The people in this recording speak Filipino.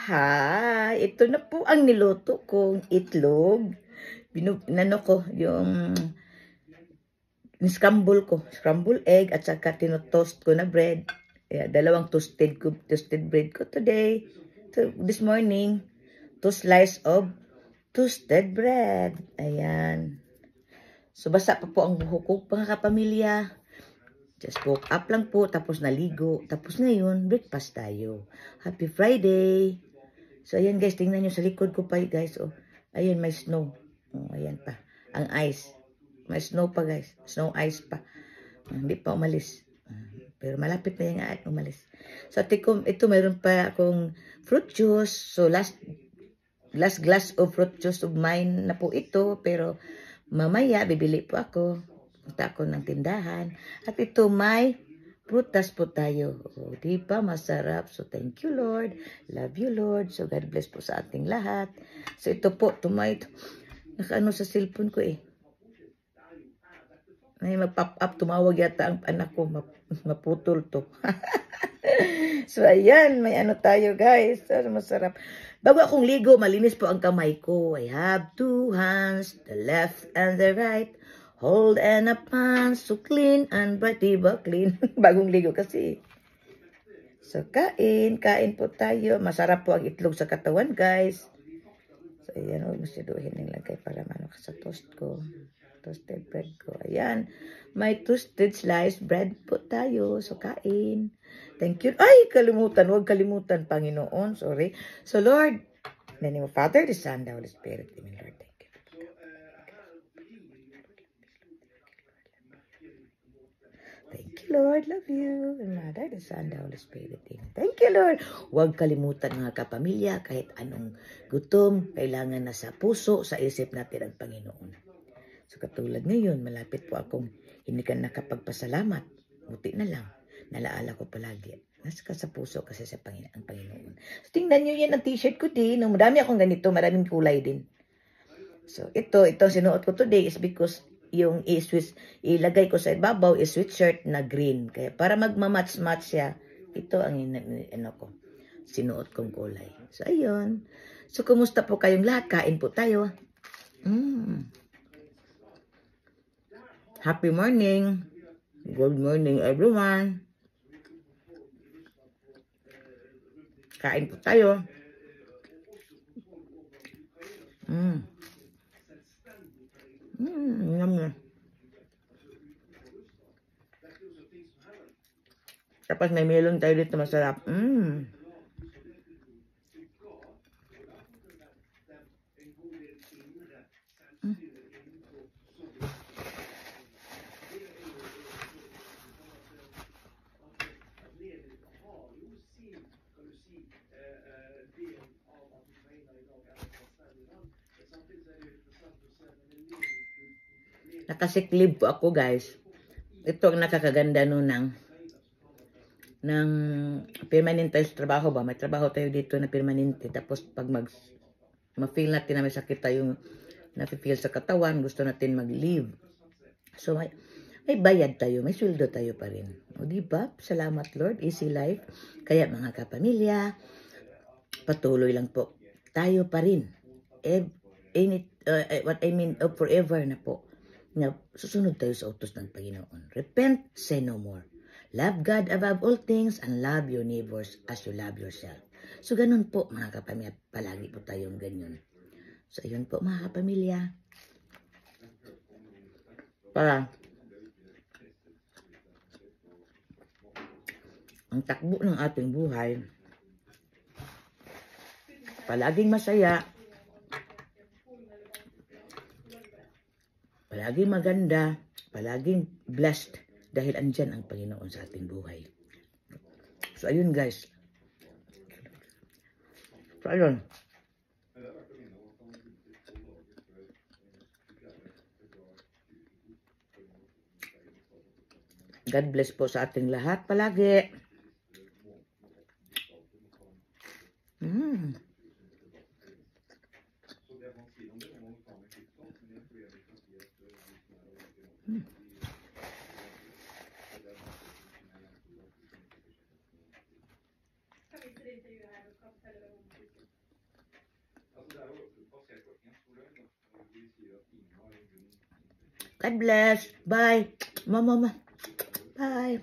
Hi! Ito na po ang niluto kong itlog. Nano ko, yung scramble ko. Scramble egg at saka tinotoast ko na bread. Dalawang toasted bread ko today. So, this morning, 2 slices of toasted bread. Ayan. So, basa pa po ang buhok ko, mga kapamilya. Just woke up lang po, tapos naligo. Tapos ngayon, breakfast tayo. Happy Friday! So, ayan guys, tingnan nyo sa likod ko pa guys. Oh, ayan, may snow. Oh, ayan pa. Ang ice. May snow pa guys. Snow ice pa. Hindi pa umalis. Pero malapit na yung umalis. So, ito mayroon pa akong fruit juice. So, last glass of fruit juice of mine na po ito. Pero, mamaya, bibili po ako. Punta ako ng tindahan. At ito, may prutas po tayo. O, diba? Masarap. So, thank you, Lord. Love you, Lord. So, God bless po sa ating lahat. So, ito po, nakaano sa cellphone ko eh. May mag-pop up. Tumawag yata ang anak ko. Maputol to. So, ayan. May ano tayo, guys. Masarap. Bago akong ligo, malinis po ang kamay ko. I have 2 hands, the left and the right. Hold and a pan, so clean and bright, diba? Clean. Bagong ligo kasi. So, kain po tayo. Masarap po ang itlog sa katawan, guys. So, ayan, huwag masiduhin ng lagay para manok sa toast ko. Toasted bread ko. Ayan. May toasted sliced bread po tayo. So, kain. Thank you. Ay, kalimutan. Huwag kalimutan, Panginoon. Sorry. So, Lord, in the name of Father, the Son, the Holy Spirit. Amen, Lord. Thank you. Thank you, Lord. Love you. And Mother, the Son, the Holy Spirit. Amen. Thank you, Lord. Huwag kalimutan mga kapamilya, kahit anong gutom, kailangan na sa puso, sa isip natin ang Panginoon. So katulad ngayon, malapit po akong hindi ka nakapagpasalamat. Buti na lang. Nalaala ko palagi. Nasa ka sa puso kasi sa ang Panginoon. So tingnan nyo yan ang t-shirt ko din. Madami akong ganito, maraming kulay din. So ito sinuot ko today is because yung ilagay ko sa ibabaw is sweatshirt na green. Kaya para magmamatch-match siya, ito ang ko, sinuot kong kulay. So, ayun. So, kumusta po kayong lahat? Kain po tayo. Happy morning. Good morning, everyone. Kain po tayo. Yum. Tapos may melon tayo dito, masarap. Nakasiklib po ako, guys. Ito ang nakakaganda ng permanente trabaho ba? May trabaho tayo dito na permanente. Tapos pag ma-feel natin na may sakit tayong na-feel sa katawan, gusto natin mag-leave. So may bayad tayo, may sweldo tayo pa rin. O diba? Salamat Lord, easy life. Kaya mga kapamilya, patuloy lang po. Tayo pa rin. What I mean, forever na po. Na susunod tayo sa utos ng Panginoon. Repent, say no more. Love God above all things and love your neighbors as you love yourself. So, ganun po mga kapamilya. Palagi po tayong ganyan. So, ayun po mga kapamilya. Para ang takbo ng ating buhay, palaging masaya, palaging maganda, palaging blessed dahil andyan ang Panginoon sa ating buhay. So, ayun guys. So, ayun. God bless po sa ating lahat palagi. God bless. Bye. Mama. Bye.